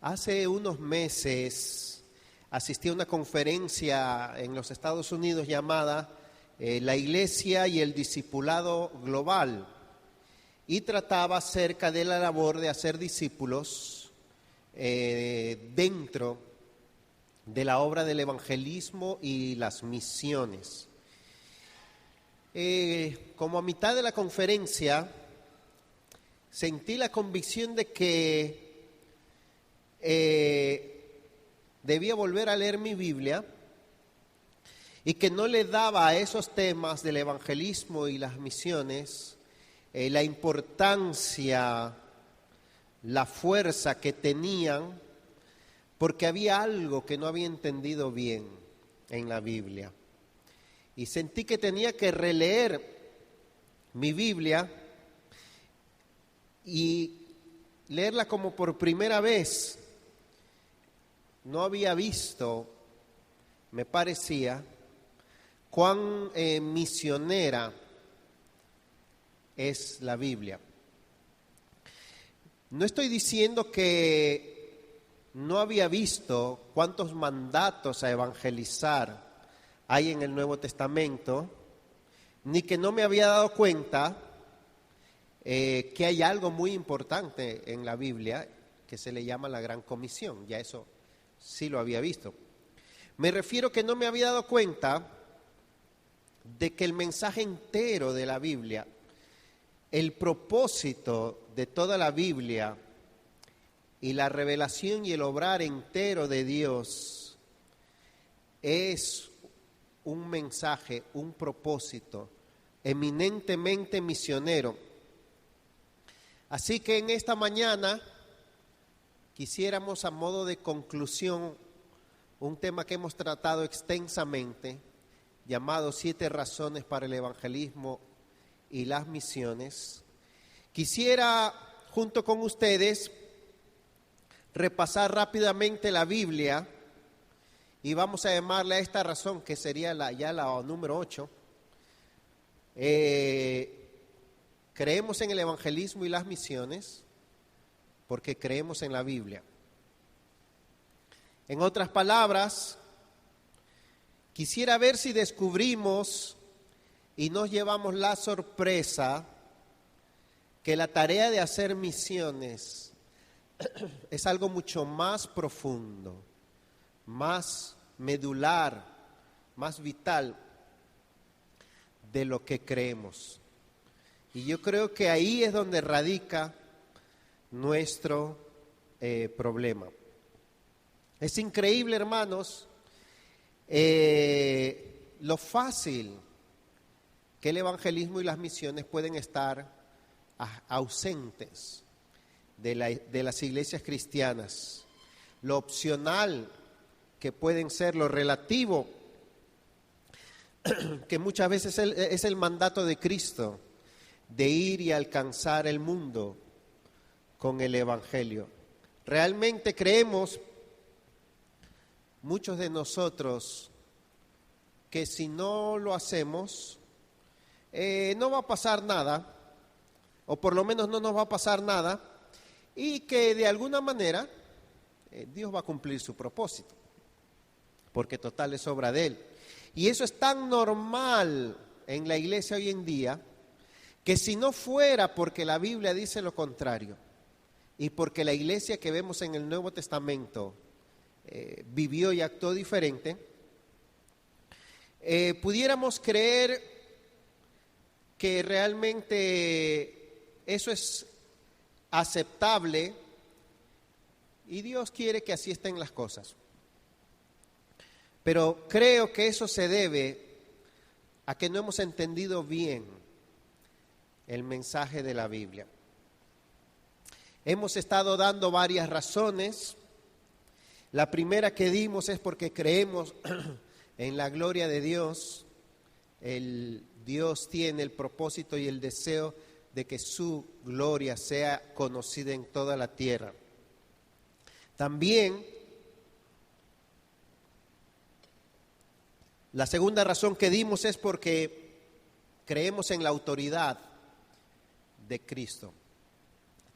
Hace unos meses asistí a una conferencia en los Estados Unidos llamada La Iglesia y el Discipulado Global, y trataba acerca de la labor de hacer discípulos dentro de la obra del evangelismo y las misiones. Como a mitad de la conferencia sentí la convicción de que debía volver a leer mi Biblia y que no le daba a esos temas del evangelismo y las misiones la importancia, la fuerza que tenían, porque había algo que no había entendido bien en la Biblia. Y sentí que tenía que releer mi Biblia y leerla como por primera vez. No había visto, me parecía, cuán misionera es la Biblia. No estoy diciendo que no había visto cuántos mandatos a evangelizar hay en el Nuevo Testamento, ni que no me había dado cuenta que hay algo muy importante en la Biblia que se le llama la Gran Comisión. Ya eso sí lo había visto. Me refiero que no me había dado cuenta de que el mensaje entero de la Biblia, el propósito de toda la Biblia y la revelación y el obrar entero de Dios es un mensaje, un propósito eminentemente misionero. Así que en esta mañana quisiéramos, a modo de conclusión, un tema que hemos tratado extensamente, llamado 7 razones para el evangelismo y las misiones. Quisiera, junto con ustedes, repasar rápidamente la Biblia y vamos a llamarle a esta razón, que sería la número 8. Creemos en el evangelismo y las misiones porque creemos en la Biblia. En otras palabras, quisiera ver si descubrimos y nos llevamos la sorpresa que la tarea de hacer misiones es algo mucho más profundo, más medular, más vital de lo que creemos. Y yo creo que ahí es donde radica nuestro problema. Es increíble, hermanos, lo fácil que el evangelismo y las misiones pueden estar ausentes de las iglesias cristianas, lo opcional que pueden ser, lo relativo, que muchas veces es el mandato de Cristo, de ir y alcanzar el mundo con el evangelio. Realmente creemos, muchos de nosotros, que si no lo hacemos, no va a pasar nada, o por lo menos no nos va a pasar nada, y que de alguna manera Dios va a cumplir su propósito, porque total es obra de Él. Y eso es tan normal en la iglesia hoy en día, que si no fuera porque la Biblia dice lo contrario, y porque la iglesia que vemos en el Nuevo Testamento vivió y actuó diferente, pudiéramos creer que realmente eso es aceptable y Dios quiere que así estén las cosas. Pero creo que eso se debe a que no hemos entendido bien el mensaje de la Biblia. Hemos estado dando varias razones. La primera que dimos es porque creemos en la gloria de Dios. Dios tiene el propósito y el deseo de que su gloria sea conocida en toda la tierra. También, la segunda razón que dimos es porque creemos en la autoridad de Cristo.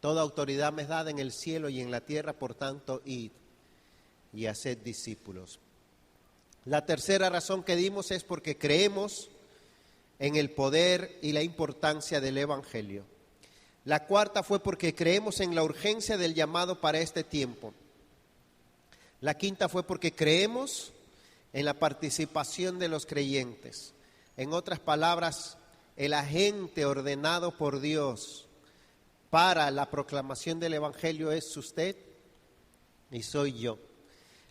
Toda autoridad me es dada en el cielo y en la tierra, por tanto, id y haced discípulos. La tercera razón que dimos es porque creemos en el poder y la importancia del Evangelio. La cuarta fue porque creemos en la urgencia del llamado para este tiempo. La quinta fue porque creemos en la participación de los creyentes. En otras palabras, el agente ordenado por Dios para la proclamación del Evangelio es usted y soy yo.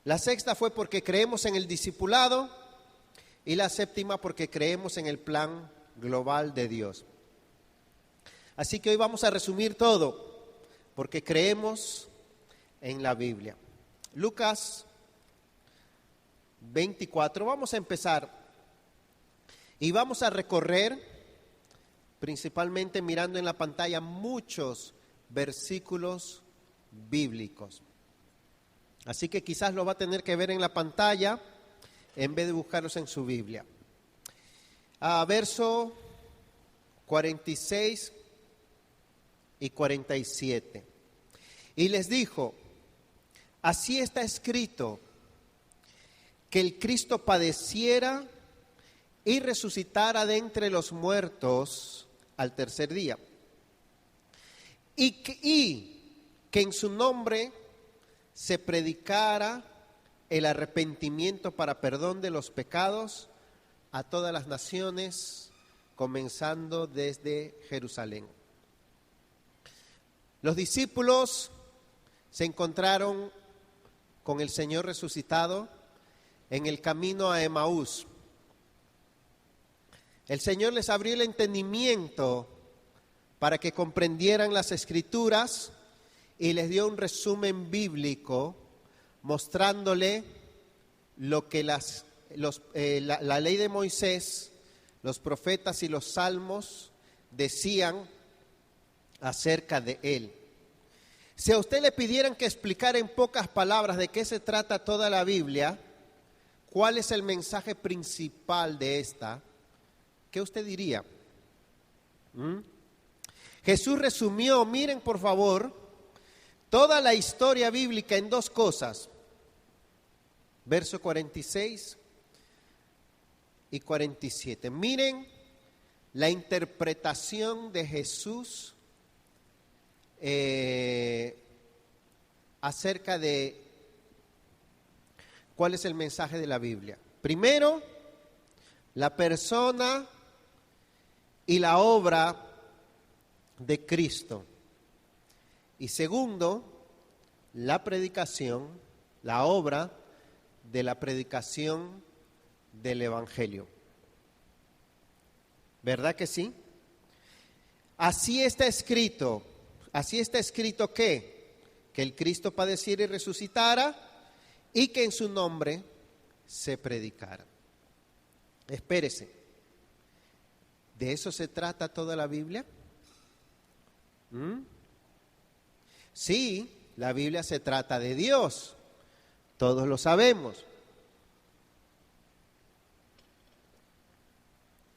La sexta fue porque creemos en el discipulado y la séptima porque creemos en el plan global de Dios. Así que hoy vamos a resumir todo porque creemos en la Biblia. Lucas 24, vamos a empezar y vamos a recorrer principalmente mirando en la pantalla muchos versículos bíblicos. Así que quizás lo va a tener que ver en la pantalla en vez de buscarlos en su Biblia. Verso 46 y 47. Y les dijo, así está escrito, que el Cristo padeciera y resucitara de entre los muertos al tercer día, y que en su nombre se predicara el arrepentimiento para perdón de los pecados a todas las naciones, comenzando desde Jerusalén. Los discípulos se encontraron con el Señor resucitado en el camino a Emaús. El Señor les abrió el entendimiento para que comprendieran las Escrituras y les dio un resumen bíblico mostrándole lo que la ley de Moisés, los profetas y los salmos decían acerca de Él. Si a usted le pidieran que explicara en pocas palabras de qué se trata toda la Biblia, ¿cuál es el mensaje principal de esta? ¿Qué usted diría? Jesús resumió, miren por favor, toda la historia bíblica en dos cosas. Verso 46 y 47. Miren la interpretación de Jesús acerca de cuál es el mensaje de la Biblia. Primero, la persona y la obra de Cristo. Y segundo, la predicación, la obra de la predicación del Evangelio. ¿Verdad que sí? Así está escrito que el Cristo padeciera y resucitara y que en su nombre se predicara. Espérese. ¿De eso se trata toda la Biblia? Sí, la Biblia se trata de Dios, todos lo sabemos.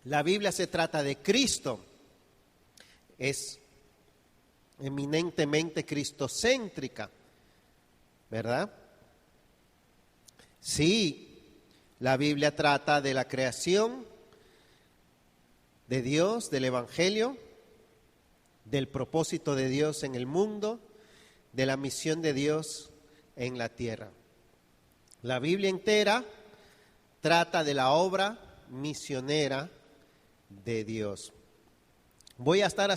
La Biblia se trata de Cristo, es eminentemente cristocéntrica, ¿verdad? Sí, la Biblia trata de la creación de Dios, del Evangelio, del propósito de Dios en el mundo, de la misión de Dios en la tierra. La Biblia entera trata de la obra misionera de Dios. Voy a estar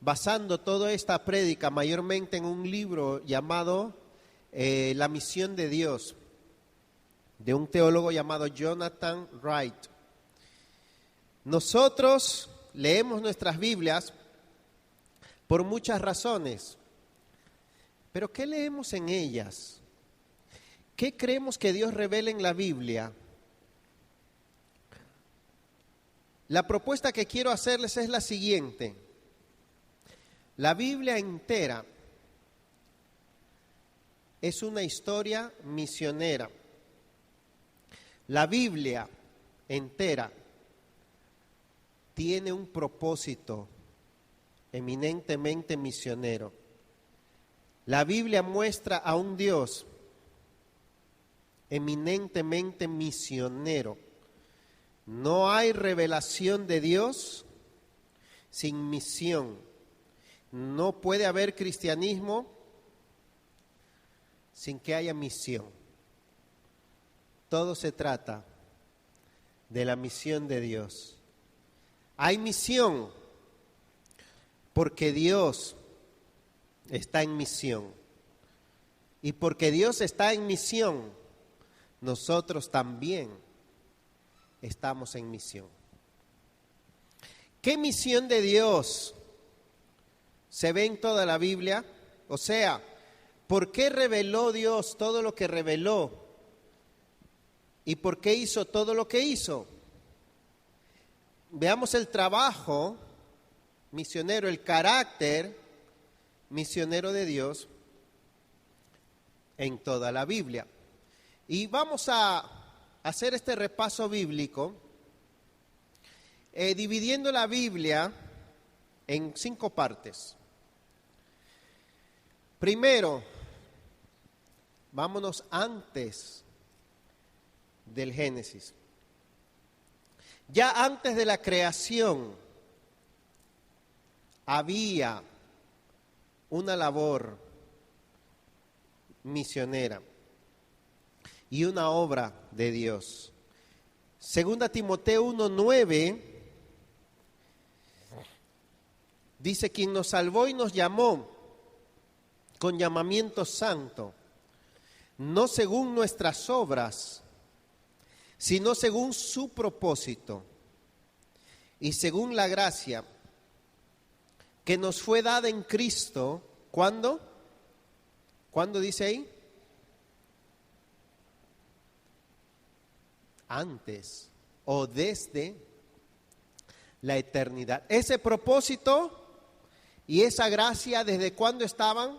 basando toda esta prédica mayormente en un libro llamado La misión de Dios, de un teólogo llamado Jonathan Wright. Nosotros leemos nuestras Biblias por muchas razones, pero ¿qué leemos en ellas? ¿Qué creemos que Dios revela en la Biblia? La propuesta que quiero hacerles es la siguiente. La Biblia entera es una historia misionera. La Biblia entera tiene un propósito eminentemente misionero. La Biblia muestra a un Dios eminentemente misionero. No hay revelación de Dios sin misión. No puede haber cristianismo sin que haya misión. Todo se trata de la misión de Dios. Hay misión porque Dios está en misión. Y porque Dios está en misión, nosotros también estamos en misión. ¿Qué misión de Dios se ve en toda la Biblia? O sea, ¿por qué reveló Dios todo lo que reveló? ¿Y por qué hizo todo lo que hizo? Veamos el trabajo misionero, el carácter misionero de Dios en toda la Biblia. Y vamos a hacer este repaso bíblico, dividiendo la Biblia en 5 partes. Primero, vámonos antes del Génesis. Ya antes de la creación había una labor misionera y una obra de Dios. Segunda Timoteo 1:9 dice: quien nos salvó y nos llamó con llamamiento santo, no según nuestras obras, sino según su propósito y según la gracia que nos fue dada en Cristo. ¿Cuándo? ¿Cuándo dice ahí? Antes o desde la eternidad. Ese propósito y esa gracia, ¿desde cuándo estaban?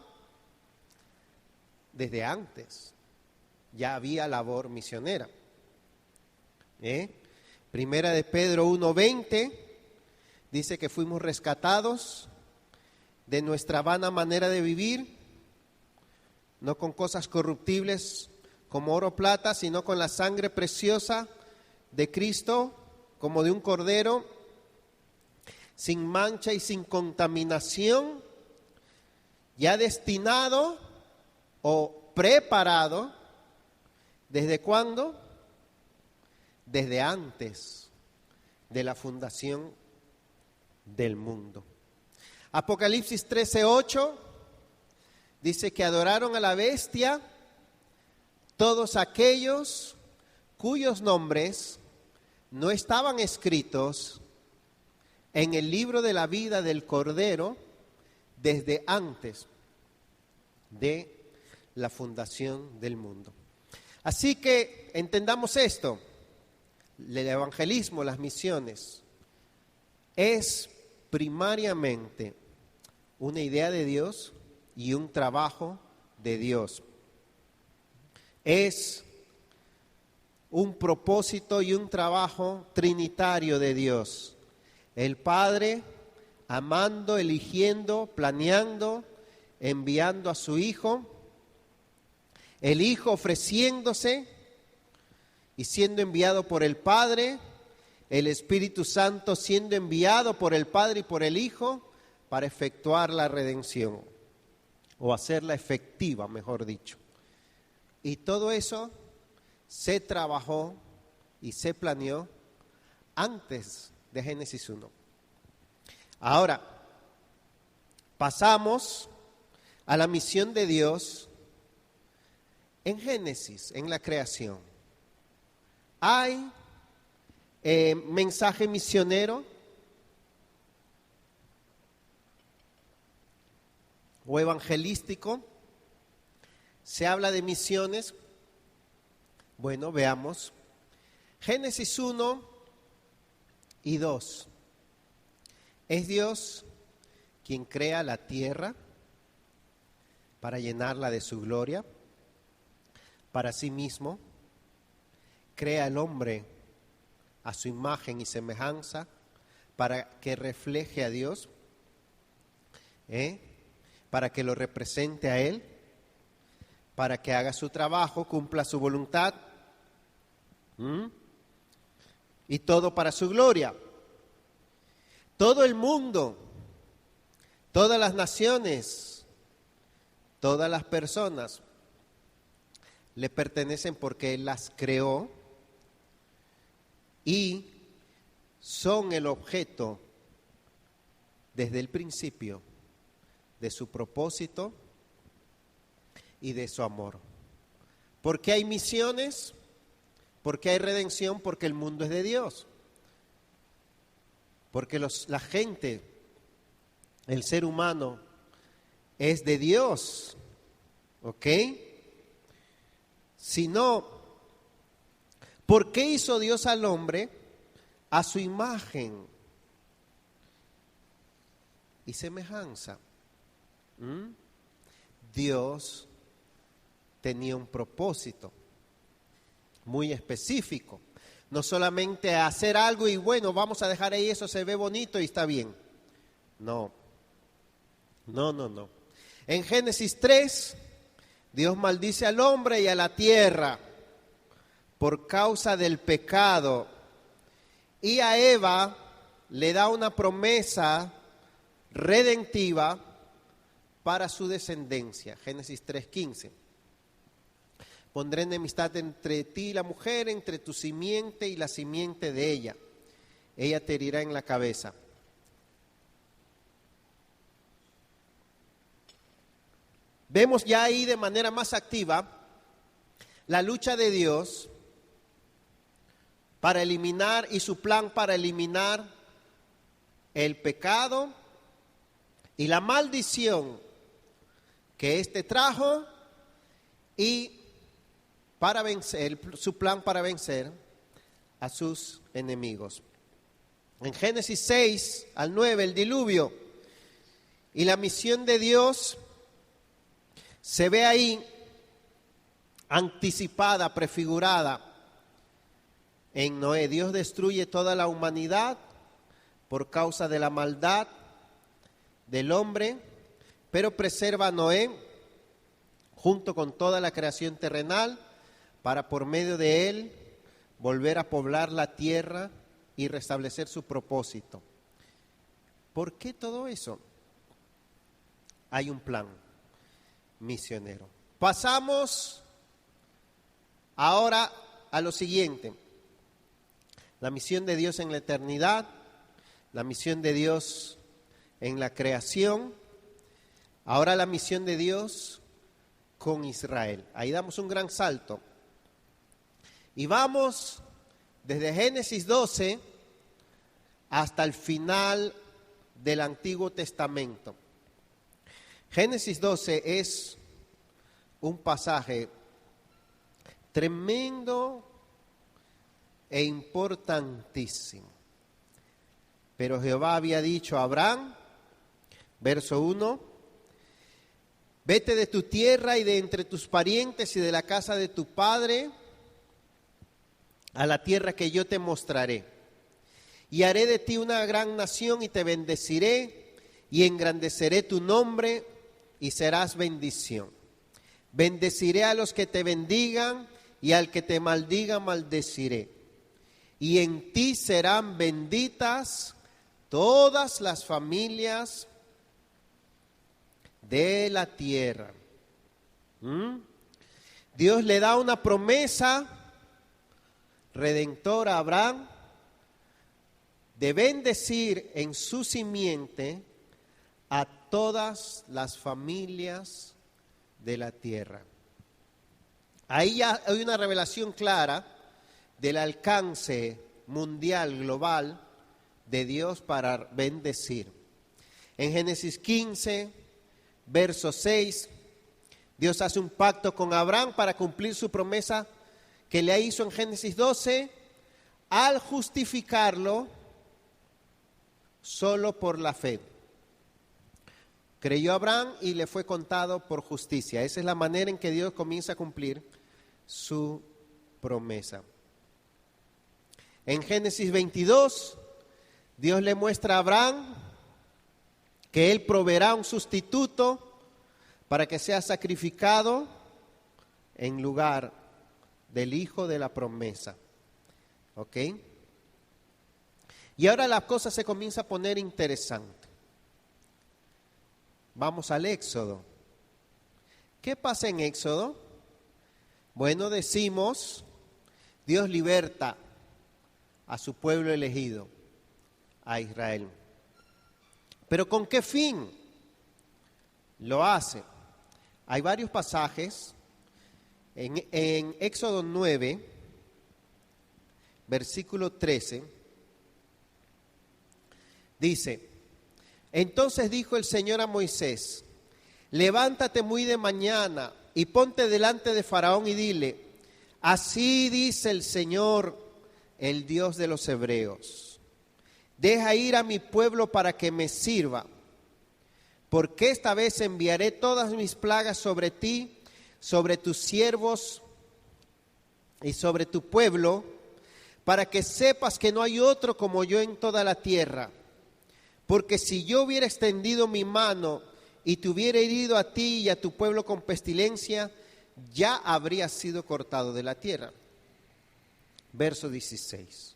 Desde antes. Ya había labor misionera. Primera de Pedro 1:20 dice que fuimos rescatados de nuestra vana manera de vivir, no con cosas corruptibles como oro o plata, sino con la sangre preciosa de Cristo, como de un cordero, sin mancha y sin contaminación, ya destinado o preparado, ¿desde cuándo? Desde antes de la fundación del mundo. Apocalipsis 13:8 dice que adoraron a la bestia todos aquellos cuyos nombres no estaban escritos en el libro de la vida del Cordero desde antes de la fundación del mundo. Así que entendamos esto: el evangelismo, las misiones, es primariamente una idea de Dios y un trabajo de Dios. Es un propósito y un trabajo trinitario de Dios. El Padre amando, eligiendo, planeando, enviando a su Hijo. El Hijo ofreciéndose y siendo enviado por el Padre. El Espíritu Santo siendo enviado por el Padre y por el Hijo para efectuar la redención, o hacerla efectiva, mejor dicho. Y todo eso se trabajó y se planeó antes de Génesis 1. Ahora, pasamos a la misión de Dios en Génesis, en la creación. Hay mensaje misionero o evangelístico. Se habla de misiones. Bueno, veamos. Génesis 1 y 2. Es Dios quien crea la tierra para llenarla de su gloria. Para sí mismo crea al hombre a su imagen y semejanza para que refleje a Dios. ¿eh? Para que lo represente a Él, para que haga su trabajo, cumpla su voluntad, y todo para su gloria. Todo el mundo, todas las naciones, todas las personas le pertenecen porque Él las creó y son el objeto desde el principio de su propósito y de su amor. ¿Por qué hay misiones? ¿Por qué hay redención? Porque el mundo es de Dios. Porque la gente, el ser humano, es de Dios. ¿Ok? Si no, ¿por qué hizo Dios al hombre a su imagen y semejanza? Dios tenía un propósito muy específico. No solamente hacer algo y bueno, vamos a dejar ahí, eso se ve bonito y está bien. No. En Génesis 3, Dios maldice al hombre y a la tierra por causa del pecado. Y a Eva le da una promesa redentiva para su descendencia. Génesis 3:15. Pondré enemistad entre ti y la mujer, entre tu simiente y la simiente de ella. Ella te herirá en la cabeza. Vemos ya ahí de manera más activa la lucha de Dios para eliminar y su plan para eliminar el pecado y la maldición que éste trajo y para vencer, su plan para vencer a sus enemigos. En Génesis 6 al 9, el diluvio y la misión de Dios se ve ahí anticipada, prefigurada en Noé. Dios destruye toda la humanidad por causa de la maldad del hombre, pero preserva a Noé junto con toda la creación terrenal para por medio de él volver a poblar la tierra y restablecer su propósito. ¿Por qué todo eso? Hay un plan misionero. Pasamos ahora a lo siguiente: la misión de Dios en la eternidad, la misión de Dios en la creación, ahora la misión de Dios con Israel. Ahí damos un gran salto. Y vamos desde Génesis 12 hasta el final del Antiguo Testamento. Génesis 12 es un pasaje tremendo e importantísimo. Pero Jehová había dicho a Abraham, verso 1, vete de tu tierra y de entre tus parientes y de la casa de tu padre a la tierra que yo te mostraré. Y haré de ti una gran nación y te bendeciré y engrandeceré tu nombre y serás bendición. Bendeciré a los que te bendigan y al que te maldiga maldeciré. Y en ti serán benditas todas las familias de la tierra. Dios le da una promesa redentora a Abraham de bendecir en su simiente a todas las familias de la tierra. Ahí ya hay una revelación clara del alcance mundial, global, de Dios para bendecir. En Génesis 15, verso 6, Dios hace un pacto con Abraham para cumplir su promesa que le hizo en Génesis 12, al justificarlo solo por la fe. Creyó Abraham y le fue contado por justicia. Esa es la manera en que Dios comienza a cumplir su promesa. En Génesis 22, Dios le muestra a Abraham que Él proveerá un sustituto para que sea sacrificado en lugar del Hijo de la promesa. ¿Ok? Y ahora la cosa se comienza a poner interesante. Vamos al Éxodo. ¿Qué pasa en Éxodo? Bueno, decimos, Dios liberta a su pueblo elegido, a Israel. ¿Pero con qué fin lo hace? Hay varios pasajes. En Éxodo 9, versículo 13, dice: entonces dijo el Señor a Moisés: levántate muy de mañana y ponte delante de Faraón y dile: así dice el Señor, el Dios de los hebreos, deja ir a mi pueblo para que me sirva, porque esta vez enviaré todas mis plagas sobre ti, sobre tus siervos y sobre tu pueblo, para que sepas que no hay otro como yo en toda la tierra. Porque si yo hubiera extendido mi mano y te hubiera herido a ti y a tu pueblo con pestilencia, ya habría sido cortado de la tierra. Verso 16.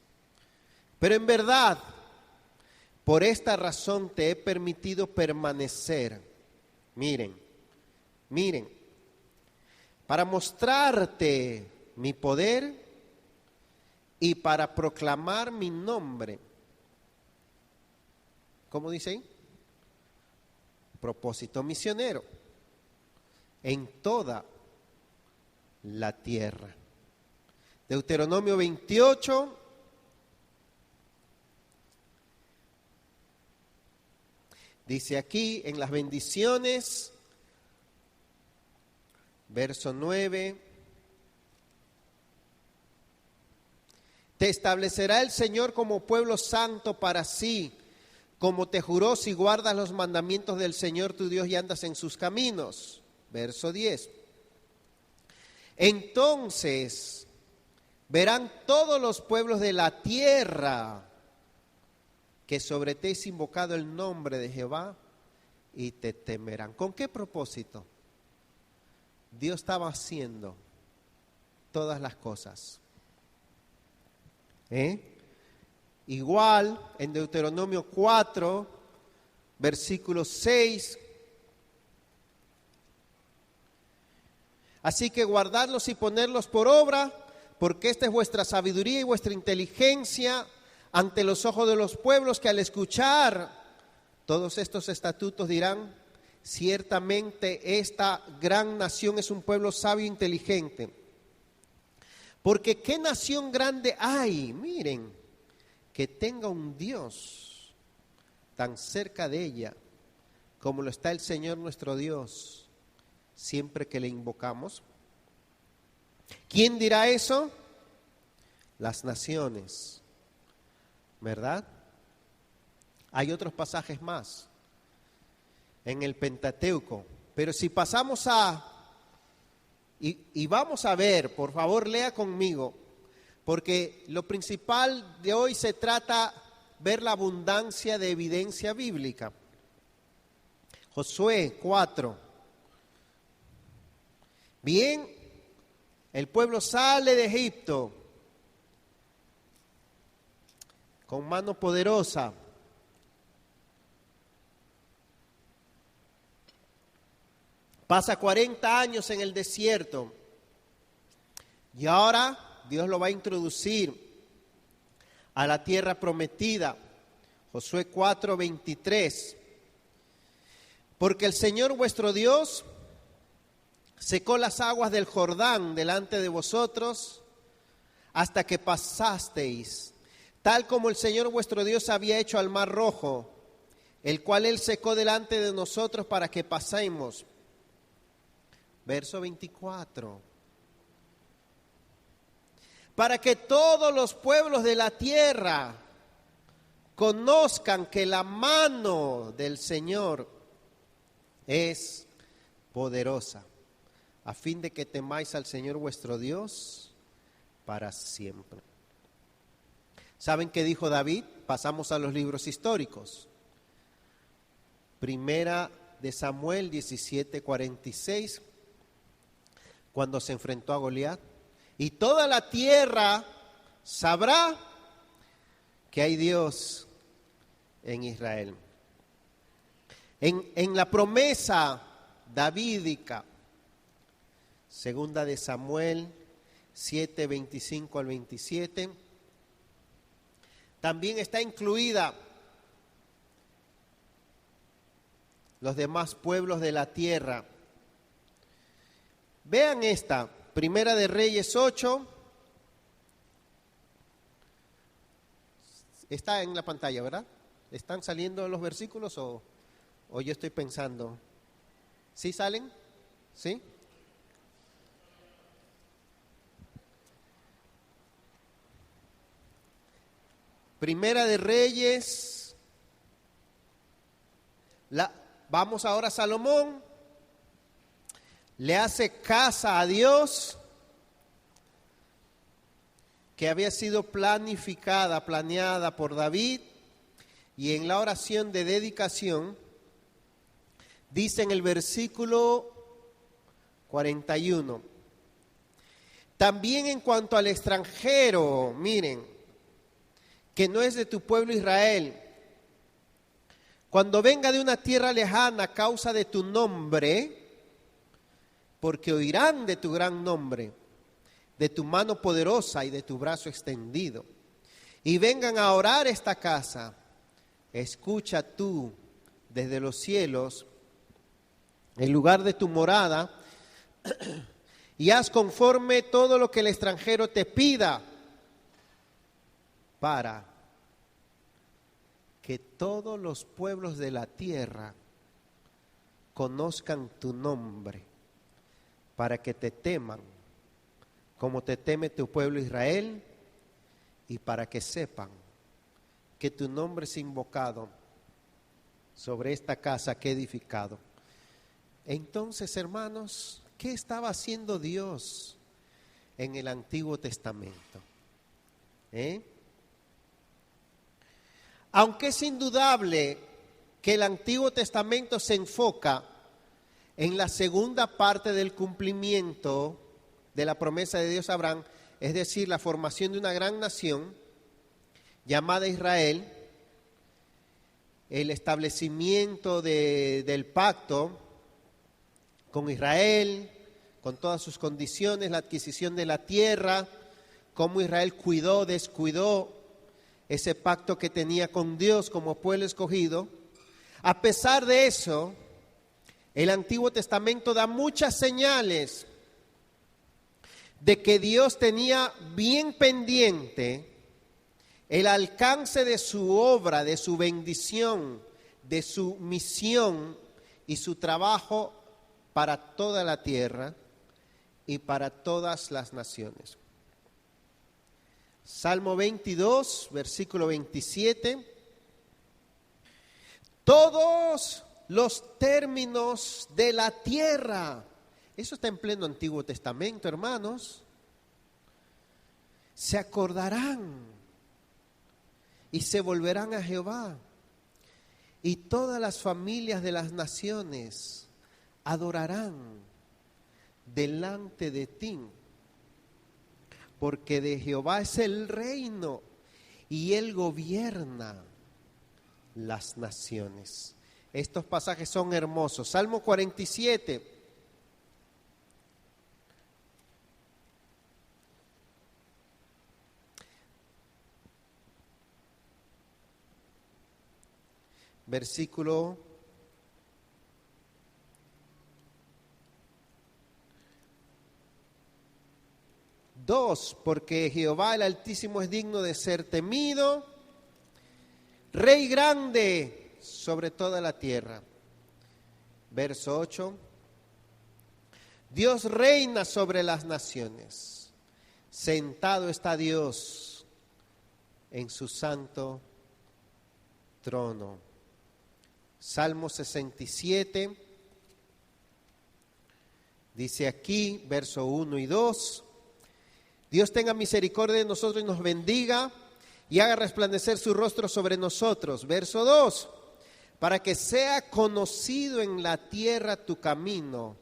Pero en verdad, por esta razón te he permitido permanecer. Miren, para mostrarte mi poder y para proclamar mi nombre. ¿Cómo dice ahí? Propósito misionero en toda la tierra. Deuteronomio 28, dice aquí en las bendiciones, verso 9: te establecerá el Señor como pueblo santo para sí, como te juró si guardas los mandamientos del Señor tu Dios y andas en sus caminos. Verso 10. Entonces verán todos los pueblos de la tierra que sobre ti es invocado el nombre de Jehová y te temerán. ¿Con qué propósito? Dios estaba haciendo todas las cosas. Igual en Deuteronomio 4, versículo 6. Así que guardadlos y ponerlos por obra, porque esta es vuestra sabiduría y vuestra inteligencia ante los ojos de los pueblos, que al escuchar todos estos estatutos dirán: ciertamente esta gran nación es un pueblo sabio e inteligente. Porque ¿qué nación grande hay? Miren, que tenga un Dios tan cerca de ella como lo está el Señor nuestro Dios siempre que le invocamos. ¿Quién dirá eso? Las naciones, ¿verdad? Hay otros pasajes más en el Pentateuco, pero si pasamos y vamos a ver, por favor lea conmigo, porque lo principal de hoy se trata ver la abundancia de evidencia bíblica. Josué 4. Bien, el pueblo sale de Egipto con mano poderosa. Pasa 40 años en el desierto y ahora Dios lo va a introducir a la tierra prometida. Josué 4:23. Porque el Señor vuestro Dios secó las aguas del Jordán delante de vosotros hasta que pasasteis, tal como el Señor vuestro Dios había hecho al Mar Rojo, el cual Él secó delante de nosotros para que pasemos. Verso 24. Para que todos los pueblos de la tierra conozcan que la mano del Señor es poderosa, a fin de que temáis al Señor vuestro Dios para siempre. ¿Saben qué dijo David? Pasamos a los libros históricos. Primera de Samuel 17:46, cuando se enfrentó a Goliat. Y toda la tierra sabrá que hay Dios en Israel. En la promesa davídica, segunda de Samuel 7:25 al 27, también está incluida los demás pueblos de la tierra. Vean esta, Primera de Reyes 8, está en la pantalla, ¿verdad? ¿Están saliendo los versículos o yo estoy pensando? ¿Sí salen? ¿Sí? Primera de Reyes, vamos ahora a Salomón, le hace casa a Dios, que había sido planeada por David, y en la oración de dedicación, dice en el versículo 41, también en cuanto al extranjero, miren, que no es de tu pueblo Israel, cuando venga de una tierra lejana a causa de tu nombre, porque oirán de tu gran nombre, de tu mano poderosa y de tu brazo extendido, y vengan a orar esta casa, escucha tú desde los cielos, en lugar de tu morada, y haz conforme todo lo que el extranjero te pida, para que todos los pueblos de la tierra conozcan tu nombre, para que te teman como te teme tu pueblo Israel, y para que sepan que tu nombre es invocado sobre esta casa que he edificado. Entonces, hermanos, ¿qué estaba haciendo Dios en el Antiguo Testamento? Aunque es indudable que el Antiguo Testamento se enfoca en la segunda parte del cumplimiento de la promesa de Dios a Abraham, es decir, la formación de una gran nación llamada Israel, el establecimiento del pacto con Israel, con todas sus condiciones, la adquisición de la tierra, cómo Israel cuidó, descuidó ese pacto que tenía con Dios como pueblo escogido. A pesar de eso, el Antiguo Testamento da muchas señales de que Dios tenía bien pendiente el alcance de su obra, de su bendición, de su misión y su trabajo para toda la tierra y para todas las naciones. Salmo 22, versículo 27. Todos los términos de la tierra, eso está en pleno Antiguo Testamento, hermanos, se acordarán y se volverán a Jehová, y todas las familias de las naciones adorarán delante de ti, porque de Jehová es el reino y Él gobierna las naciones. Estos pasajes son hermosos. Salmo 47. Versículo 2, porque Jehová el Altísimo es digno de ser temido, Rey grande sobre toda la tierra. Verso 8, Dios reina sobre las naciones, sentado está Dios en su santo trono. Salmo 67, dice aquí, verso 1 y 2, Dios tenga misericordia de nosotros y nos bendiga y haga resplandecer su rostro sobre nosotros. Verso 2, para que sea conocido en la tierra tu camino,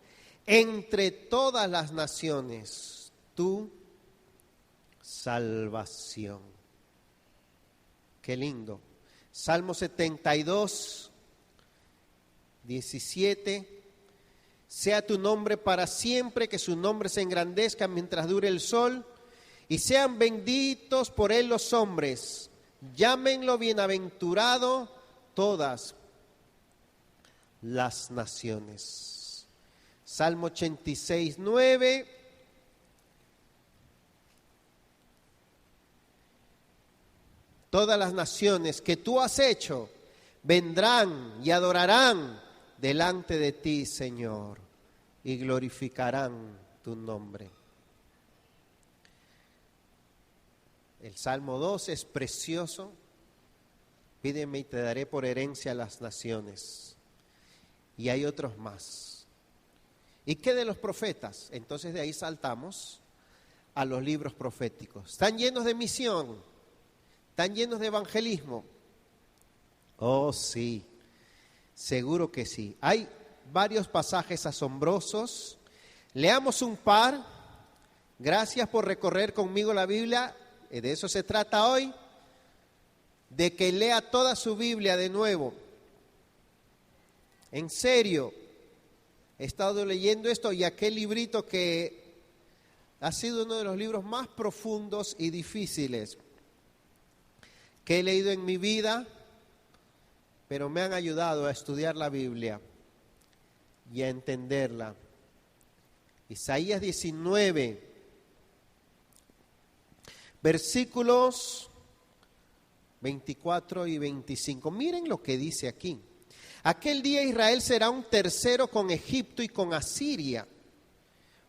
entre todas las naciones, tu salvación. Qué lindo. Salmo 72, 17. Sea tu nombre para siempre, que su nombre se engrandezca mientras dure el sol, y sean benditos por él los hombres. Llámenlo bienaventurado todas las naciones. Salmo 86, 9. Todas las naciones que tú has hecho vendrán y adorarán delante de ti, Señor, y glorificarán tu nombre. El Salmo 12 es precioso. Pídeme y te daré por herencia a las naciones. Y hay otros más. ¿Y qué de los profetas? Entonces de ahí saltamos a los libros proféticos. Están llenos de misión, están llenos de evangelismo. Oh, sí. Seguro que sí. Hay varios pasajes asombrosos. Leamos un par. Gracias por recorrer conmigo la Biblia. De eso se trata hoy. De que lea toda su Biblia de nuevo. En serio. He estado leyendo esto y aquel librito que ha sido uno de los libros más profundos y difíciles que he leído en mi vida, pero me han ayudado a estudiar la Biblia y a entenderla. Isaías 19, versículos 24 y 25. Miren lo que dice aquí. Aquel día Israel será un tercero con Egipto y con Asiria,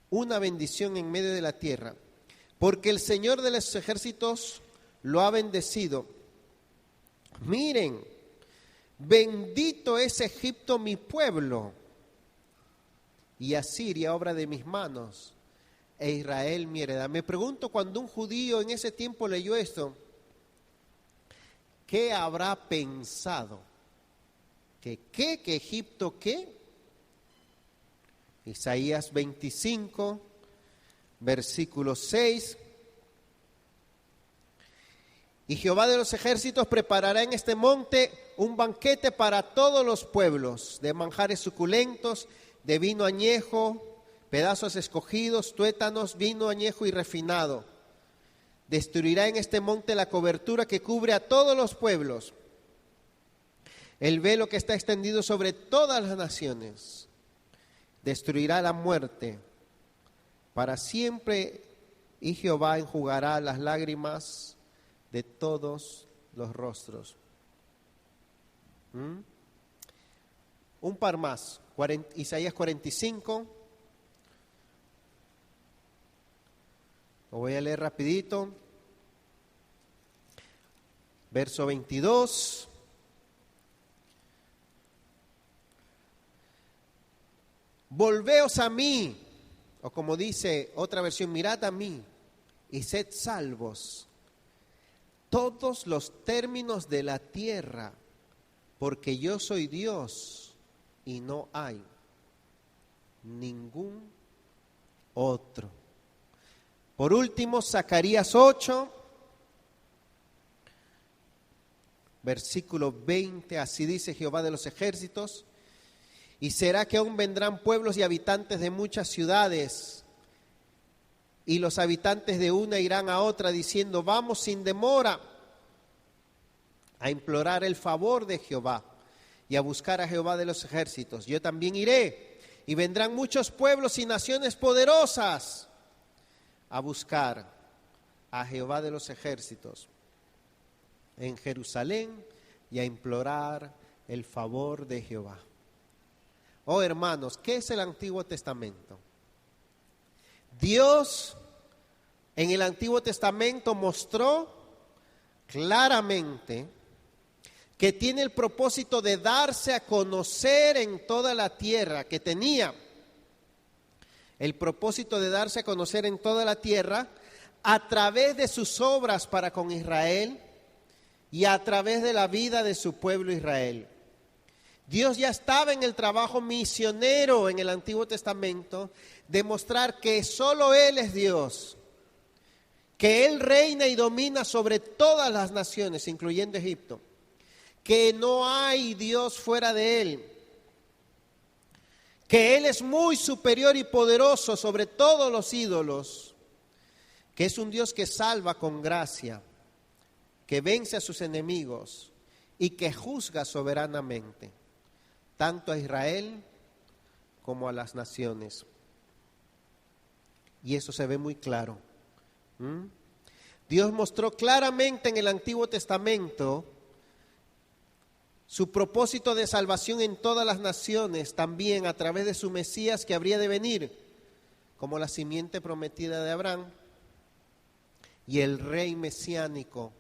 una bendición en medio de la tierra, porque el Señor de los ejércitos lo ha bendecido. Miren, bendito es Egipto mi pueblo, y Asiria obra de mis manos, e Israel mi heredad. Me pregunto, cuando un judío en ese tiempo leyó esto, ¿qué habrá pensado? ¿Que Egipto qué? Isaías 25, versículo 6. Y Jehová de los ejércitos preparará en este monte un banquete para todos los pueblos, de manjares suculentos, de vino añejo, pedazos escogidos, tuétanos, vino añejo y refinado. Destruirá en este monte la cobertura que cubre a todos los pueblos, el velo que está extendido sobre todas las naciones. Destruirá la muerte para siempre, y Jehová enjugará las lágrimas de todos los rostros. Un par más. Isaías 45. Lo voy a leer rapidito. Verso 22. Volveos a mí, o como dice otra versión, mirad a mí y sed salvos todos los términos de la tierra, porque yo soy Dios y no hay ningún otro. Por último, Zacarías 8, versículo 20, así dice Jehová de los ejércitos: y será que aún vendrán pueblos y habitantes de muchas ciudades, y los habitantes de una irán a otra diciendo: vamos sin demora a implorar el favor de Jehová y a buscar a Jehová de los ejércitos. Yo también iré, y vendrán muchos pueblos y naciones poderosas a buscar a Jehová de los ejércitos en Jerusalén y a implorar el favor de Jehová. Oh hermanos, ¿qué es el Antiguo Testamento? Dios en el Antiguo Testamento mostró claramente que tiene el propósito de darse a conocer en toda la tierra, que tenía el propósito de darse a conocer en toda la tierra a través de sus obras para con Israel y a través de la vida de su pueblo Israel. Dios ya estaba en el trabajo misionero en el Antiguo Testamento, de mostrar que solo Él es Dios, que Él reina y domina sobre todas las naciones, incluyendo Egipto, que no hay Dios fuera de Él, que Él es muy superior y poderoso sobre todos los ídolos, que es un Dios que salva con gracia, que vence a sus enemigos y que juzga soberanamente, tanto a Israel como a las naciones. Y eso se ve muy claro. Dios mostró claramente en el Antiguo Testamento su propósito de salvación en todas las naciones, también a través de su Mesías que habría de venir, como la simiente prometida de Abraham y el rey mesiánico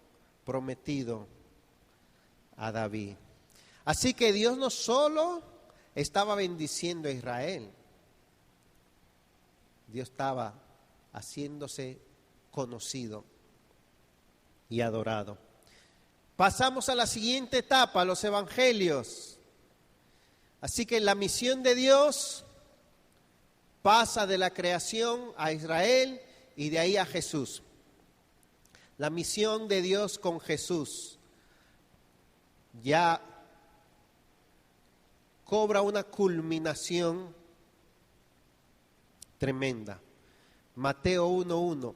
prometido a David. Así que Dios no solo estaba bendiciendo a Israel, Dios estaba haciéndose conocido y adorado. Pasamos a la siguiente etapa, los evangelios. Así que la misión de Dios pasa de la creación a Israel y de ahí a Jesús. La misión de Dios con Jesús ya cobra una culminación tremenda. Mateo 1:1.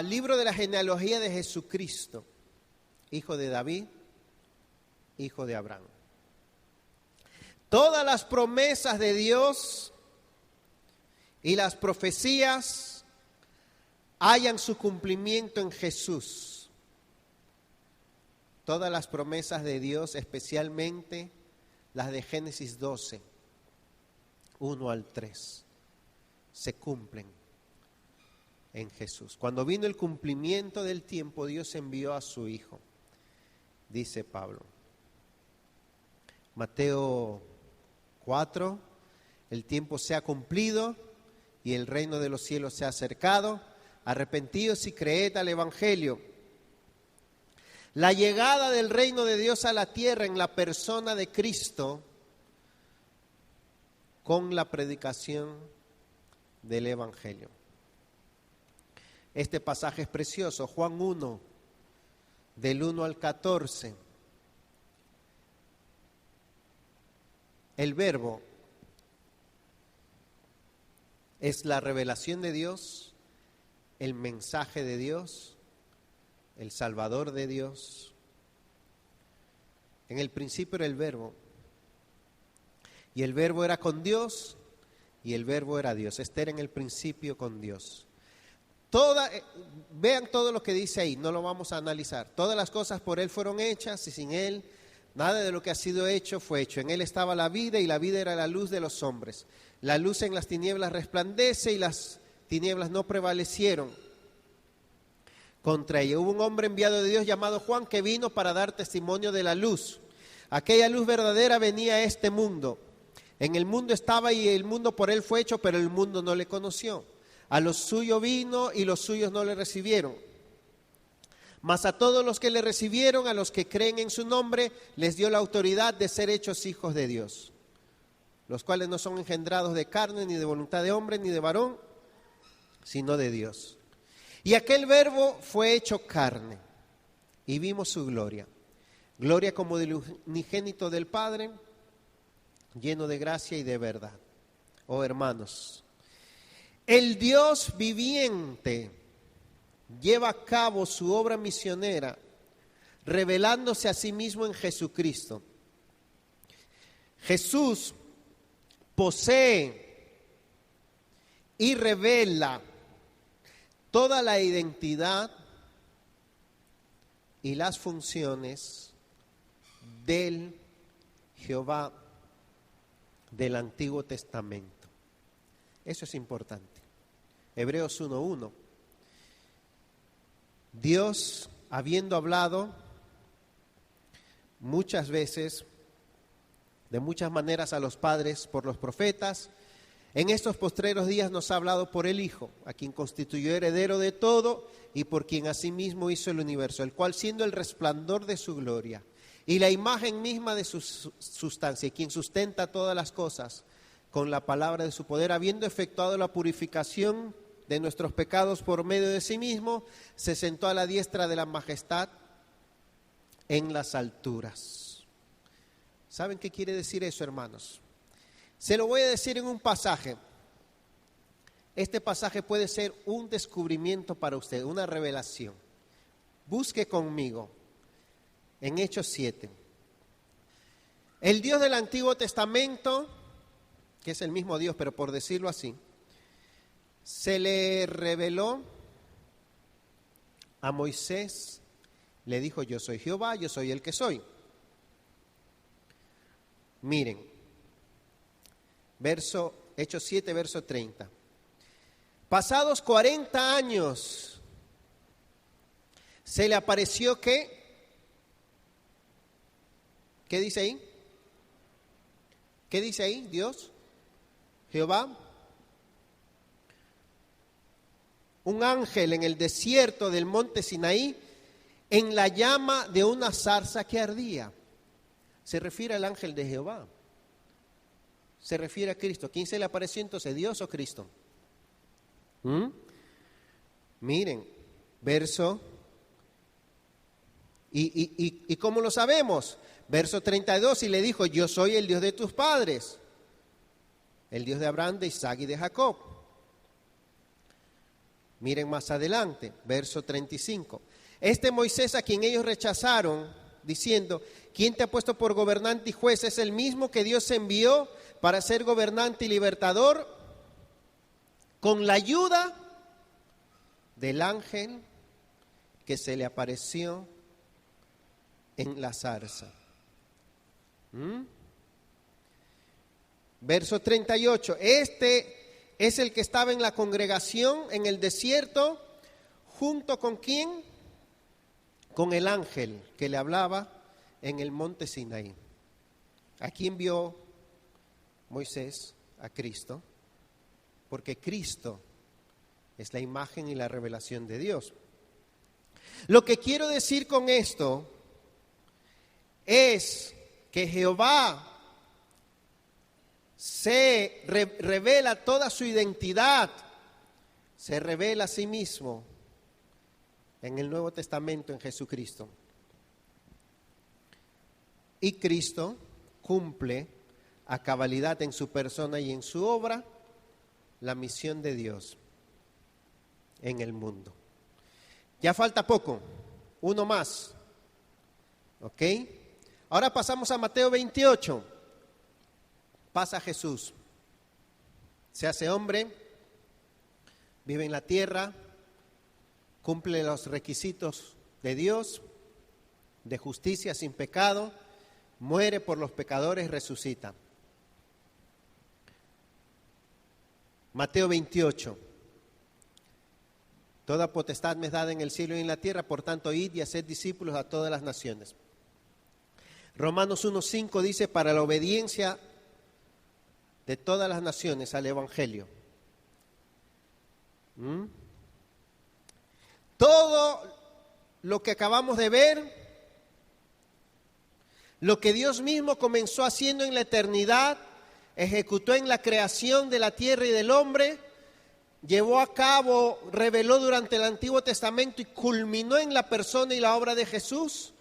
Libro de la genealogía de Jesucristo, hijo de David, hijo de Abraham. Todas las promesas de Dios y las profecías hallan su cumplimiento en Jesús. Todas las promesas de Dios, especialmente las de Génesis 12, 1 al 3, se cumplen en Jesús. Cuando vino el cumplimiento del tiempo, Dios envió a su Hijo, dice Pablo. Mateo 4, el tiempo se ha cumplido y el reino de los cielos se ha acercado. Arrepentíos y creed al Evangelio. La llegada del reino de Dios a la tierra en la persona de Cristo con la predicación del Evangelio. Este pasaje es precioso, Juan 1, del 1 al 14. El verbo es la revelación de Dios, el mensaje de Dios, el Salvador de Dios. En el principio era el verbo, y el verbo era con Dios, y el verbo era Dios. Este era en el principio con Dios. Vean todo lo que dice ahí, no lo vamos a analizar. Todas las cosas por Él fueron hechas, y sin Él nada de lo que ha sido hecho fue hecho. En Él estaba la vida, y la vida era la luz de los hombres. La luz en las tinieblas resplandece, y las tinieblas no prevalecieron contra ella. Hubo un hombre enviado de Dios llamado Juan que vino para dar testimonio de la luz. Aquella luz verdadera venía a este mundo. En el mundo estaba y el mundo por Él fue hecho, pero el mundo no le conoció. A los suyos vino y los suyos no le recibieron. Mas a todos los que le recibieron, a los que creen en su nombre, les dio la autoridad de ser hechos hijos de Dios, los cuales no son engendrados de carne, ni de voluntad de hombre, ni de varón, sino de Dios. Y aquel verbo fue hecho carne, y vimos su gloria. Gloria como del unigénito del Padre, lleno de gracia y de verdad. Oh hermanos, el Dios viviente lleva a cabo su obra misionera, revelándose a sí mismo en Jesucristo. Jesús posee y revela toda la identidad y las funciones del Jehová del Antiguo Testamento. Eso es importante. Hebreos 1:1. Dios, habiendo hablado muchas veces, de muchas maneras a los padres por los profetas, en estos postreros días nos ha hablado por el Hijo, a quien constituyó heredero de todo y por quien asimismo hizo el universo, el cual siendo el resplandor de su gloria y la imagen misma de su sustancia, y quien sustenta todas las cosas con la palabra de su poder, habiendo efectuado la purificación de nuestros pecados por medio de sí mismo, se sentó a la diestra de la majestad en las alturas. ¿Saben qué quiere decir eso, hermanos? Se lo voy a decir en un pasaje. Este pasaje puede ser un descubrimiento para usted, una revelación. Busque conmigo en Hechos 7. El Dios del Antiguo Testamento, que es el mismo Dios, pero por decirlo así, se le reveló a Moisés, le dijo: yo soy Jehová, yo soy el que soy. Miren, Hechos 7, verso 30. Pasados 40 años, se le apareció ¿qué dice ahí? ¿Qué dice ahí? Dios, Jehová. Un ángel en el desierto del monte Sinaí, en la llama de una zarza que ardía. Se refiere al ángel de Jehová. Se refiere a Cristo. ¿Quién se le apareció entonces, Dios o Cristo? Miren, verso. ¿Y cómo lo sabemos? Verso 32, y le dijo: yo soy el Dios de tus padres, el Dios de Abraham, de Isaac y de Jacob. Miren más adelante, verso 35. Este Moisés a quien ellos rechazaron, diciendo: ¿quién te ha puesto por gobernante y juez? Es el mismo que Dios envió para ser gobernante y libertador, con la ayuda del ángel que se le apareció en la zarza. Verso 38. Este es el que estaba en la congregación en el desierto, junto con ¿quién? Con el ángel que le hablaba en el monte Sinaí. ¿A quién vio Moisés? A Cristo, porque Cristo es la imagen y la revelación de Dios. Lo que quiero decir con esto es que Jehová se revela toda su identidad, se revela a sí mismo en el Nuevo Testamento, en Jesucristo. Y Cristo cumple a cabalidad en su persona y en su obra la misión de Dios en el mundo. Ya falta poco, uno más. ¿Ok? Ahora pasamos a Mateo 28. Pasa Jesús, se hace hombre, vive en la tierra, cumple los requisitos de Dios, de justicia sin pecado, muere por los pecadores, resucita. Mateo 28. Toda potestad me es dada en el cielo y en la tierra, por tanto id y haced discípulos a todas las naciones. Romanos 1:5 dice: para la obediencia de todas las naciones al Evangelio. Todo lo que acabamos de ver, lo que Dios mismo comenzó haciendo en la eternidad, ejecutó en la creación de la tierra y del hombre, llevó a cabo, reveló durante el Antiguo Testamento y culminó en la persona y la obra de Jesús,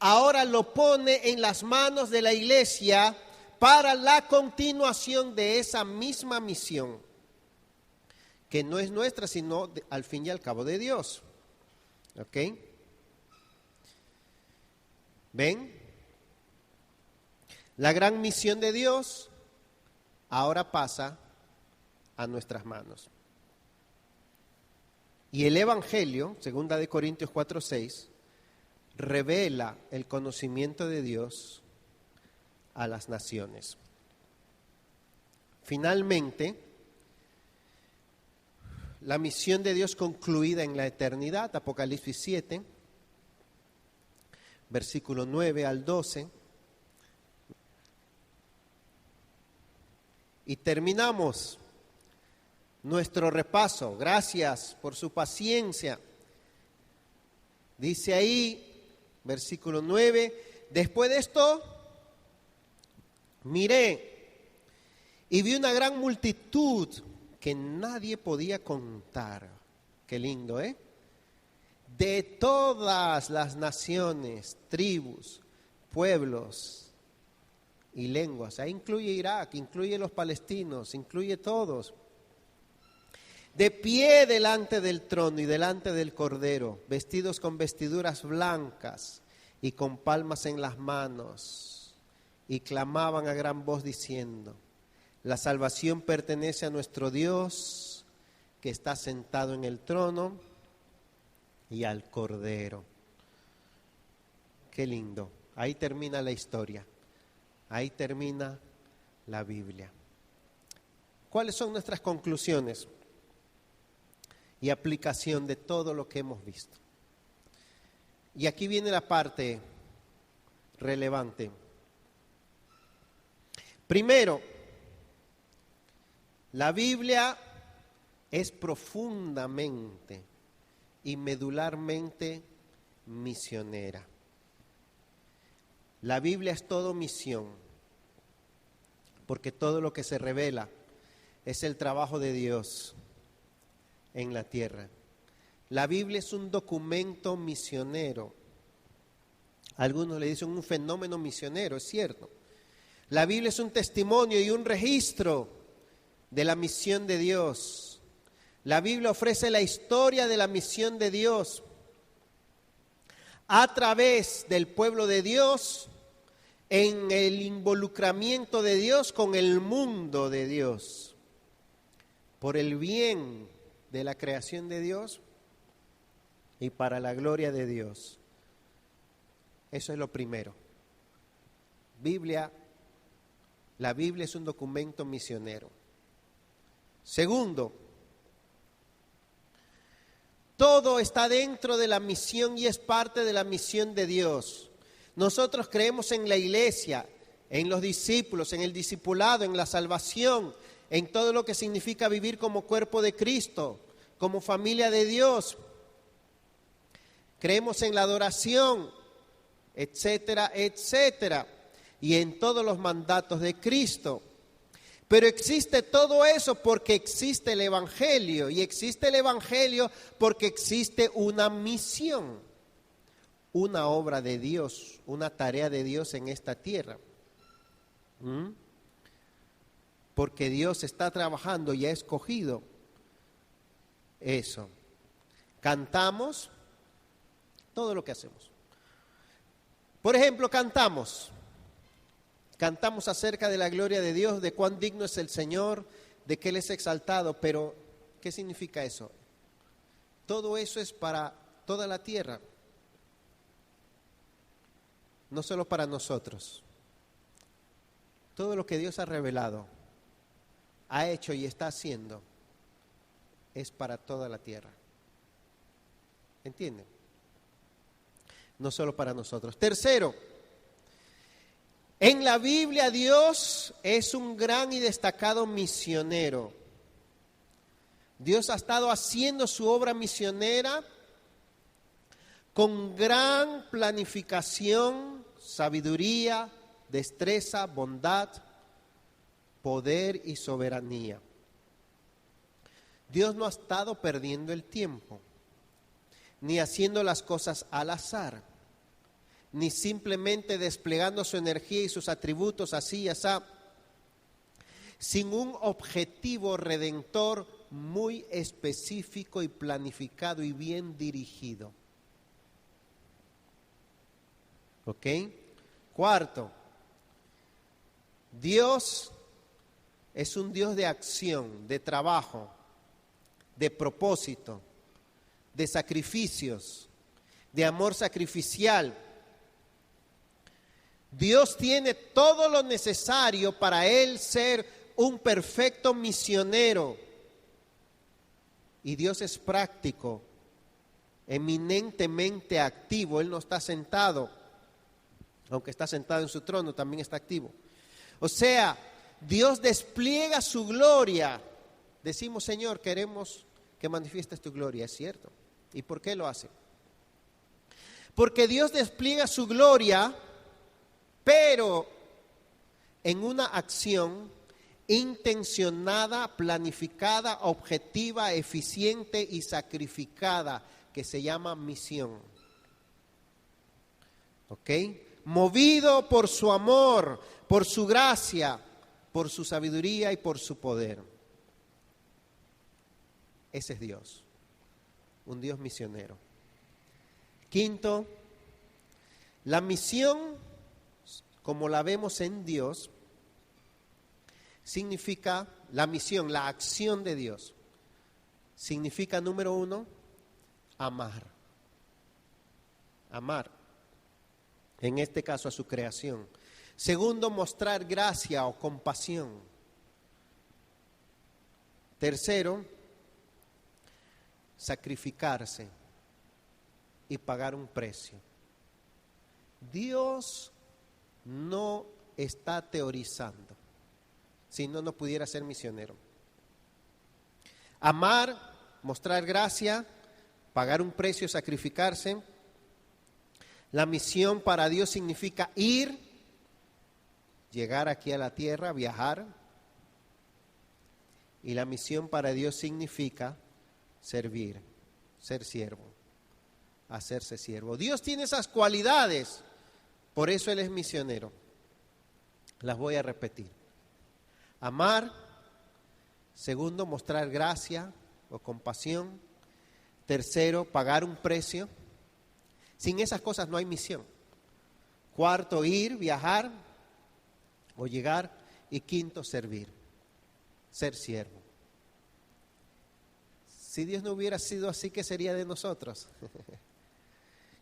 ahora lo pone en las manos de la iglesia para la continuación de esa misma misión, que no es nuestra, sino al fin y al cabo de Dios. ¿Ok? ¿Ven? La gran misión de Dios ahora pasa a nuestras manos. Y el Evangelio, 2 Corintios 4:6, revela el conocimiento de Dios a las naciones. Finalmente, la misión de Dios concluida en la eternidad, Apocalipsis 7, versículo 9 al 12. Y terminamos nuestro repaso. Gracias por su paciencia. Dice ahí, versículo 9, después de esto, miré y vi una gran multitud que nadie podía contar. Qué lindo, ¿eh? De todas las naciones, tribus, pueblos y lenguas. Ahí incluye Irak, incluye los palestinos, incluye todos. De pie delante del trono y delante del Cordero, vestidos con vestiduras blancas y con palmas en las manos, y clamaban a gran voz diciendo: la salvación pertenece a nuestro Dios, que está sentado en el trono, y al Cordero. Qué lindo. Ahí termina la historia. Ahí termina la Biblia. ¿Cuáles son nuestras conclusiones y aplicación de todo lo que hemos visto? Y aquí viene la parte relevante. Primero, la Biblia es profundamente y medularmente misionera. La Biblia es todo misión, porque todo lo que se revela es el trabajo de Dios en la tierra. La Biblia es un documento misionero. Algunos le dicen un fenómeno misionero, es cierto. La Biblia es un testimonio y un registro de la misión de Dios. La Biblia ofrece la historia de la misión de Dios a través del pueblo de Dios, en el involucramiento de Dios con el mundo de Dios, por el bien de la creación de Dios y para la gloria de Dios. Eso es lo primero. La Biblia es un documento misionero. Segundo, todo está dentro de la misión y es parte de la misión de Dios. Nosotros creemos en la iglesia, en los discípulos, en el discipulado, en la salvación, en todo lo que significa vivir como cuerpo de Cristo, como familia de Dios. Creemos en la adoración, etcétera, etcétera, y en todos los mandatos de Cristo. Pero existe todo eso porque existe el Evangelio, y existe el Evangelio porque existe una misión, una obra de Dios, una tarea de Dios en esta tierra. Porque Dios está trabajando y ha escogido eso. Cantamos todo lo que hacemos. Por ejemplo, cantamos acerca de la gloria de Dios, de cuán digno es el Señor, de que Él es exaltado, pero ¿qué significa eso? Todo eso es para toda la tierra, no solo para nosotros. Todo lo que Dios ha revelado, ha hecho y está haciendo, es para toda la tierra. ¿Entienden? No solo para nosotros. Tercero, en la Biblia Dios es un gran y destacado misionero. Dios ha estado haciendo su obra misionera con gran planificación, sabiduría, destreza, bondad, poder y soberanía. Dios no ha estado perdiendo el tiempo, ni haciendo las cosas al azar, ni simplemente desplegando su energía y sus atributos así y así, sin un objetivo redentor muy específico y planificado y bien dirigido. ¿Ok? Cuarto, Dios es un Dios de acción, de trabajo, de propósito, de sacrificios, de amor sacrificial. Dios tiene todo lo necesario para Él ser un perfecto misionero. Y Dios es práctico, eminentemente activo. Él no está sentado, aunque está sentado en su trono, también está activo. O sea, Dios despliega su gloria. Decimos, Señor, queremos que manifiestes tu gloria, es cierto. ¿Y por qué lo hace? Porque Dios despliega su gloria pero en una acción intencionada, planificada, objetiva, eficiente y sacrificada, que se llama misión. ¿Ok? Movido por su amor, por su gracia, por su sabiduría y por su poder. Ese es Dios, un Dios misionero. Quinto, la misión, como la vemos en Dios, significa la misión, la acción de Dios. Significa, número uno, amar. Amar. En este caso a su creación. Segundo, mostrar gracia o compasión. Tercero, sacrificarse y pagar un precio. Dios no está teorizando, si no, no pudiera ser misionero. Amar, mostrar gracia, pagar un precio, sacrificarse. La misión para Dios significa ir, llegar aquí a la tierra, viajar. Y la misión para Dios significa servir, ser siervo, hacerse siervo. Dios tiene esas cualidades, por eso Él es misionero. Las voy a repetir. Amar. Segundo, mostrar gracia o compasión. Tercero, pagar un precio. Sin esas cosas no hay misión. Cuarto, ir, viajar o llegar. Y quinto, servir, ser siervo. Si Dios no hubiera sido así, ¿qué sería de nosotros?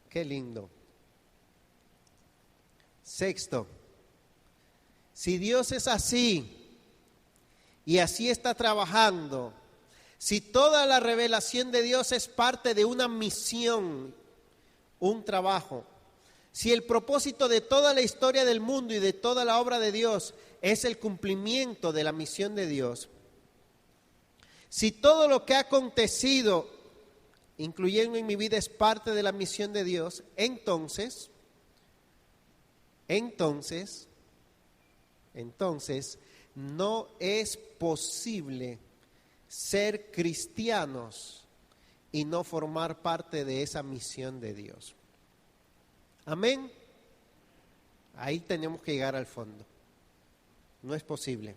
Qué lindo. Sexto, si Dios es así y así está trabajando, si toda la revelación de Dios es parte de una misión, un trabajo, si el propósito de toda la historia del mundo y de toda la obra de Dios es el cumplimiento de la misión de Dios, si todo lo que ha acontecido, incluyendo en mi vida, es parte de la misión de Dios, entonces, no es posible ser cristianos y no formar parte de esa misión de Dios. Amén. Ahí tenemos que llegar al fondo. No es posible.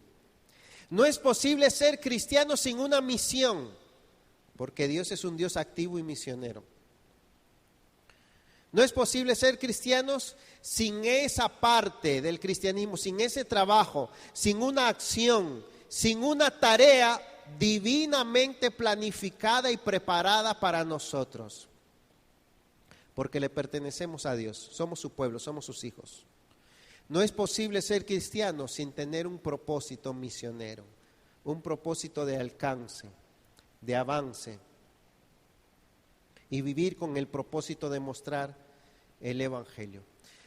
No es posible ser cristiano sin una misión, porque Dios es un Dios activo y misionero. No es posible ser cristianos sin esa parte del cristianismo, sin ese trabajo, sin una acción, sin una tarea divinamente planificada y preparada para nosotros. Porque le pertenecemos a Dios, somos su pueblo, somos sus hijos. No es posible ser cristiano sin tener un propósito misionero, un propósito de alcance, de avance, y vivir con el propósito de mostrar el Evangelio.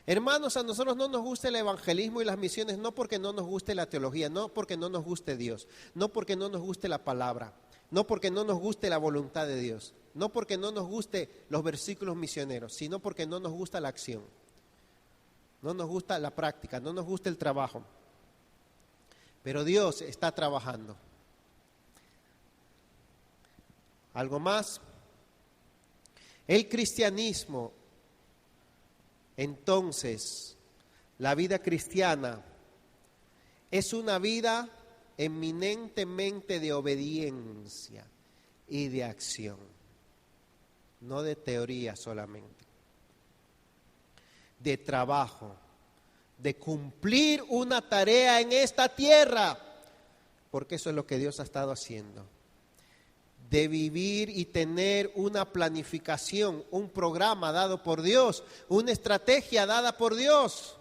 Hermanos, a nosotros no nos gusta el evangelismo y las misiones, no porque no nos guste la teología, no porque no nos guste Dios, no porque no nos guste la palabra, no porque no nos guste la voluntad de Dios, no porque no nos guste los versículos misioneros, sino porque no nos gusta la acción, no nos gusta la práctica, no nos gusta el trabajo. Pero Dios está trabajando. ¿Algo más? El cristianismo, entonces, la vida cristiana es una vida eminentemente de obediencia y de acción, no de teoría solamente, de trabajo, de cumplir una tarea en esta tierra, porque eso es lo que Dios ha estado haciendo. De vivir y tener una planificación, un programa dado por Dios, una estrategia dada por Dios.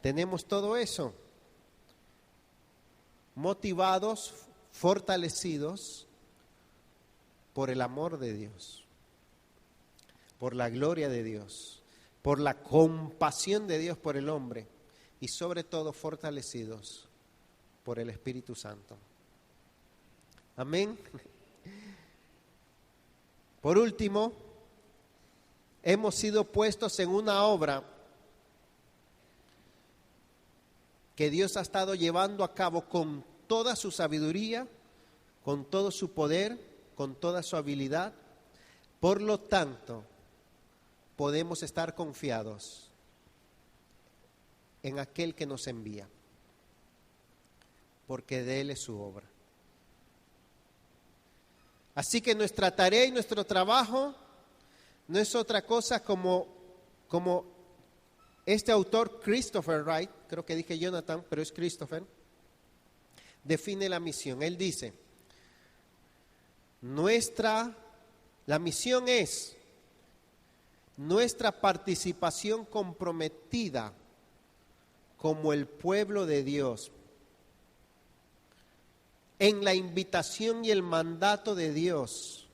Tenemos todo eso, motivados, fortalecidos por el amor de Dios, por la gloria de Dios, por la compasión de Dios por el hombre y sobre todo fortalecidos por el Espíritu Santo. Amén. Por último, hemos sido puestos en una obra que Dios ha estado llevando a cabo con toda su sabiduría, con todo su poder, con toda su habilidad. Por lo tanto, podemos estar confiados en aquel que nos envía, porque de Él es su obra. Así que nuestra tarea y nuestro trabajo no es otra cosa como este autor Christopher Wright, creo que dije Jonathan, pero es Christopher, define la misión. Él dice, la misión es nuestra participación comprometida como el pueblo de Dios en la invitación y el mandato de Dios,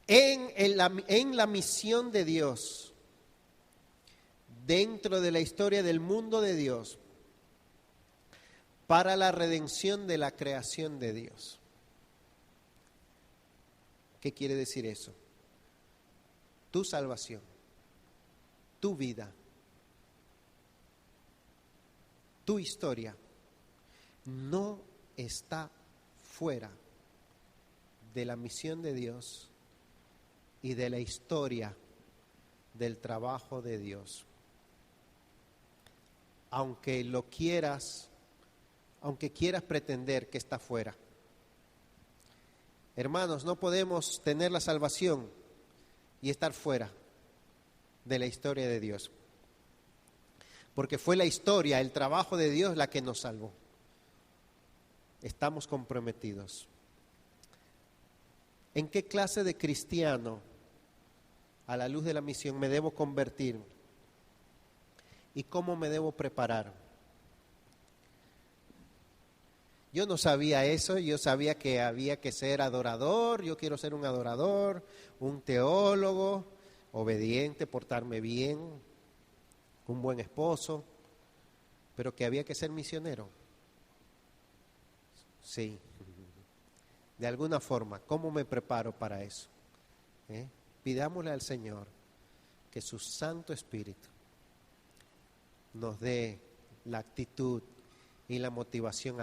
en la misión de Dios, dentro de la historia del mundo de Dios, para la redención de la creación de Dios. ¿Qué quiere decir eso? Tu salvación, tu vida, tu historia no está fuera de la misión de Dios y de la historia del trabajo de Dios. Aunque quieras pretender que está fuera. Hermanos, no podemos tener la salvación y estar fuera de la historia de Dios. Porque fue la historia, el trabajo de Dios la que nos salvó. Estamos comprometidos. ¿En qué clase de cristiano, a la luz de la misión, me debo convertir? ¿Y cómo me debo preparar? Yo no sabía eso, yo sabía que había que ser adorador, yo quiero ser un adorador, un teólogo, obediente, portarme bien, un buen esposo, pero que había que ser misionero. Sí, de alguna forma, ¿cómo me preparo para eso? Pidámosle al Señor que su Santo Espíritu nos dé la actitud y la motivación